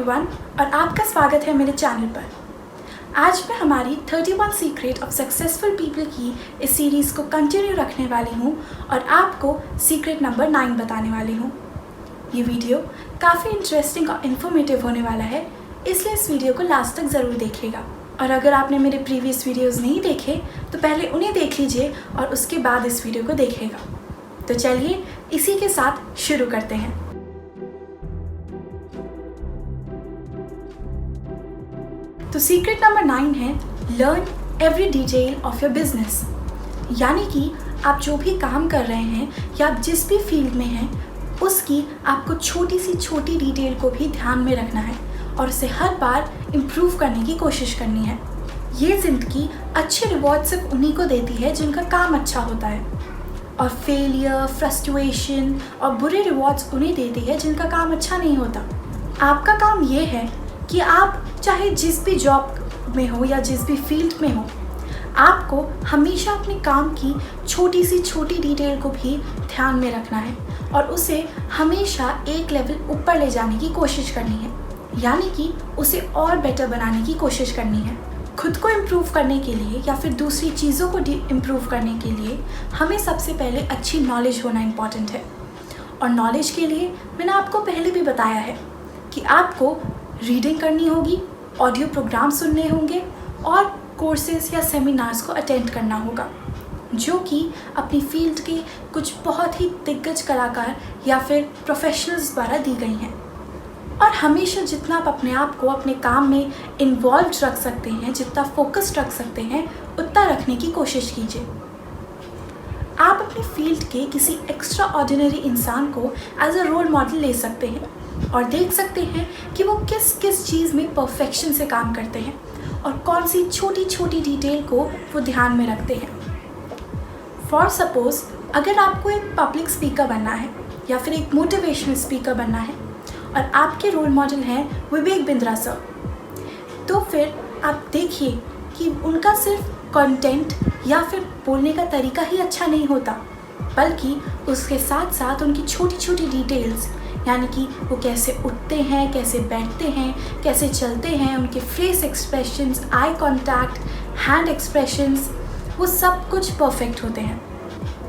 Everyone और आपका स्वागत है मेरे चैनल पर। आज मैं हमारी 31 सीक्रेट ऑफ सक्सेसफुल पीपल की इस सीरीज़ को कंटिन्यू रखने वाली हूँ और आपको सीक्रेट नंबर 9 बताने वाली हूँ। ये वीडियो काफ़ी इंटरेस्टिंग और इन्फॉर्मेटिव होने वाला है, इसलिए इस वीडियो को लास्ट तक ज़रूर देखिएगा। और अगर आपने मेरे प्रीवियस वीडियोज़ नहीं देखे तो पहले उन्हें देख लीजिए और उसके बाद इस वीडियो को देखिएगा। तो चलिए इसी के साथ शुरू करते हैं। तो सीक्रेट नंबर 9 है learn every detail of your business. यानी कि आप जो भी काम कर रहे हैं या आप जिस भी फील्ड में हैं उसकी आपको छोटी सी छोटी डिटेल को भी ध्यान में रखना है और उसे हर बार इम्प्रूव करने की कोशिश करनी है। ये ज़िंदगी अच्छे रिवॉर्ड सिर्फ उन्हीं को देती है जिनका काम अच्छा होता है, और फेलियर, फ्रस्ट्रेशन और बुरे रिवॉर्ड्स उन्हें देती है जिनका काम अच्छा नहीं होता। आपका काम ये है कि आप चाहे जिस भी जॉब में हो या जिस भी फील्ड में हो, आपको हमेशा अपने काम की छोटी सी छोटी डिटेल को भी ध्यान में रखना है और उसे हमेशा एक लेवल ऊपर ले जाने की कोशिश करनी है, यानी कि उसे और बेटर बनाने की कोशिश करनी है। खुद को इम्प्रूव करने के लिए या फिर दूसरी चीज़ों को इम्प्रूव करने के लिए हमें सबसे पहले अच्छी नॉलेज होना इम्पॉर्टेंट है। और नॉलेज के लिए मैंने आपको पहले भी बताया है कि आपको रीडिंग करनी होगी, ऑडियो प्रोग्राम सुनने होंगे और कोर्सेज या सेमिनार्स को अटेंड करना होगा जो कि अपनी फील्ड के कुछ बहुत ही दिग्गज कलाकार या फिर प्रोफेशनल्स द्वारा दी गई हैं। और हमेशा जितना आप अपने आप को अपने काम में इन्वॉल्व रख सकते हैं, जितना फोकस्ड रख सकते हैं, उतना रखने की कोशिश कीजिए। आप अपनी फील्ड के किसी एक्स्ट्रा ऑर्डिनरी इंसान को एज अ रोल मॉडल ले सकते हैं और देख सकते हैं कि वो किस किस चीज़ में परफेक्शन से काम करते हैं और कौन सी छोटी छोटी डिटेल को वो ध्यान में रखते हैं। फॉर सपोज़ अगर आपको एक पब्लिक स्पीकर बनना है या फिर एक मोटिवेशनल स्पीकर बनना है और आपके रोल मॉडल हैं विवेक बिंद्रा सर, तो फिर आप देखिए कि उनका सिर्फ कंटेंट या फिर बोलने का तरीका ही अच्छा नहीं होता, बल्कि उसके साथ साथ उनकी छोटी छोटी डिटेल्स, यानी कि वो कैसे उठते हैं, कैसे बैठते हैं, कैसे चलते हैं, उनके face expressions, eye contact, hand expressions, वो सब कुछ परफेक्ट होते हैं।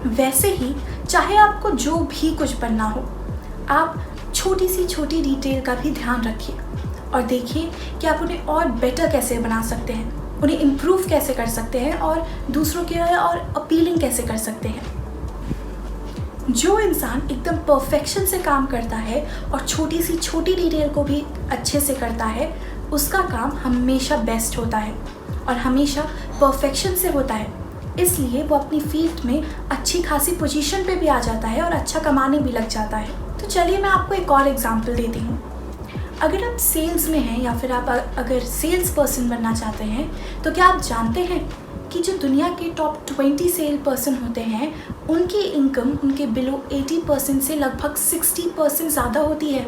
वैसे ही चाहे आपको जो भी कुछ बनना हो, आप छोटी सी छोटी डिटेल का भी ध्यान रखिए और देखिए कि आप उन्हें और बेटर कैसे बना सकते हैं, उन्हें इम्प्रूव कैसे कर सकते हैं और दूसरों के लिए और अपीलिंग कैसे कर सकते हैं। जो इंसान एकदम परफेक्शन से काम करता है और छोटी सी छोटी डिटेल को भी अच्छे से करता है, उसका काम हमेशा बेस्ट होता है और हमेशा परफेक्शन से होता है। इसलिए वो अपनी फील्ड में अच्छी खासी पोजीशन पे भी आ जाता है और अच्छा कमाने भी लग जाता है। तो चलिए मैं आपको एक और एग्जांपल देती हूँ। अगर आप सेल्स में हैं या फिर आप अगर सेल्स पर्सन बनना चाहते हैं, तो क्या आप जानते हैं कि जो दुनिया के टॉप 20 सेल पर्सन होते हैं उनकी इनकम उनके बिलो 80% से लगभग 60% ज़्यादा होती है,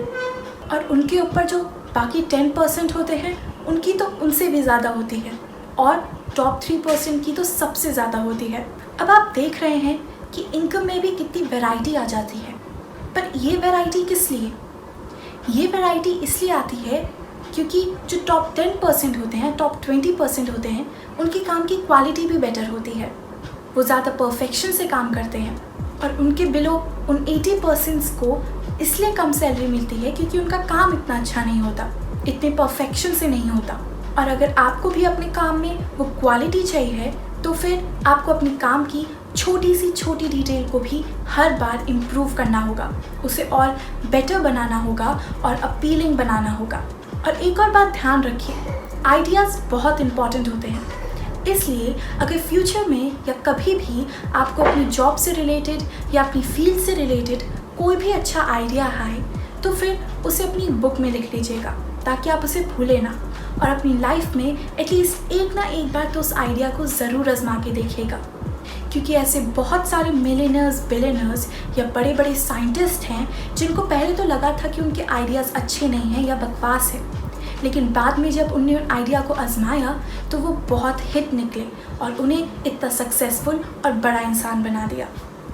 और उनके ऊपर जो बाकी 10% होते हैं उनकी तो उनसे भी ज़्यादा होती है, और टॉप 3% की तो सबसे ज़्यादा होती है। अब आप देख रहे हैं कि इनकम में भी कितनी वैरायटी आ जाती है, पर ये वैरायटी किस लिए? ये वैरायटी इसलिए आती है क्योंकि जो टॉप 10% होते हैं, टॉप 20% होते हैं, उनके काम की क्वालिटी भी बेटर होती है, वो ज़्यादा परफेक्शन से काम करते हैं, और उनके बिलो उन 80% को इसलिए कम सैलरी मिलती है क्योंकि उनका काम इतना अच्छा नहीं होता, इतने परफेक्शन से नहीं होता। और अगर आपको भी अपने काम में वो क्वालिटी चाहिए है तो फिर आपको अपने काम की छोटी सी छोटी डिटेल को भी हर बार इम्प्रूव करना होगा, उसे और बेटर बनाना होगा और अपीलिंग बनाना होगा। और एक और बात ध्यान रखिए, आइडियाज़ बहुत इम्पॉर्टेंट होते हैं। इसलिए अगर फ्यूचर में या कभी भी आपको अपनी जॉब से रिलेटेड या अपनी फील्ड से रिलेटेड कोई भी अच्छा आइडिया आए तो फिर उसे अपनी बुक में लिख लीजिएगा ताकि आप उसे भूलें ना, और अपनी लाइफ में एटलीस्ट एक ना एक बार तो उस आइडिया को ज़रूर आजमा के देखिएगा। क्योंकि ऐसे बहुत सारे मिलियनर्स, बिलियनर्स या बड़े बड़े साइंटिस्ट हैं जिनको पहले तो लगा था कि उनके आइडियाज़ अच्छे नहीं हैं या बकवास है, लेकिन बाद में जब उन्होंने उन आइडिया को आजमाया तो वो बहुत हिट निकले और उन्हें इतना सक्सेसफुल और बड़ा इंसान बना दिया।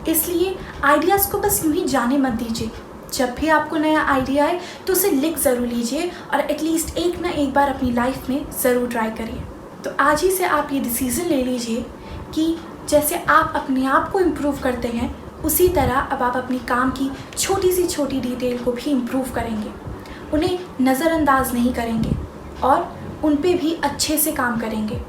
इसलिए आइडियाज़ को बस यूँ ही जाने मत दीजिए, जब भी आपको नया आइडिया आए तो उसे लिख ज़रूर लीजिए और एटलीस्ट एक ना एक बार अपनी लाइफ में ज़रूर ट्राई करिए। तो आज ही से आप ये डिसीज़न ले लीजिए कि जैसे आप अपने आप को इम्प्रूव करते हैं, उसी तरह अब आप अपनी काम की छोटी सी छोटी डिटेल को भी इम्प्रूव करेंगे, उन्हें नज़रअंदाज नहीं करेंगे और उन पे भी अच्छे से काम करेंगे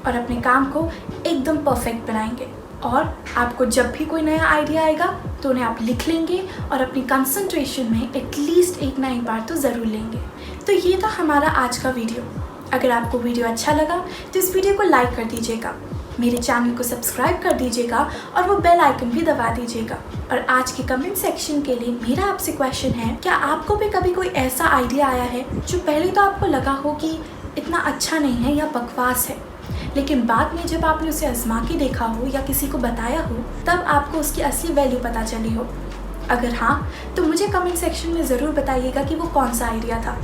और अपने काम को एकदम परफेक्ट बनाएंगे। और आपको जब भी कोई नया आइडिया आएगा तो उन्हें आप लिख लेंगे और अपनी कंसंट्रेशन में एटलीस्ट एक ना एक बार तो ज़रूर लेंगे। तो ये था हमारा आज का वीडियो। अगर आपको वीडियो अच्छा लगा तो इस वीडियो को लाइक कर दीजिएगा, मेरे चैनल को सब्सक्राइब कर दीजिएगा और वो बेल आइकन भी दबा दीजिएगा। और आज के कमेंट सेक्शन के लिए मेरा आपसे क्वेश्चन है, क्या आपको भी कभी कोई ऐसा आइडिया आया है जो पहले तो आपको लगा हो कि इतना अच्छा नहीं है या बकवास है, लेकिन बाद में जब आपने उसे आजमा के देखा हो या किसी को बताया हो तब आपको उसकी असली वैल्यू पता चली हो? अगर हाँ तो मुझे कमेंट सेक्शन में ज़रूर बताइएगा कि वो कौन सा आइडिया था।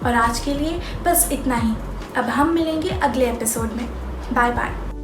और आज के लिए बस इतना ही। अब हम मिलेंगे अगले एपिसोड में। Bye bye.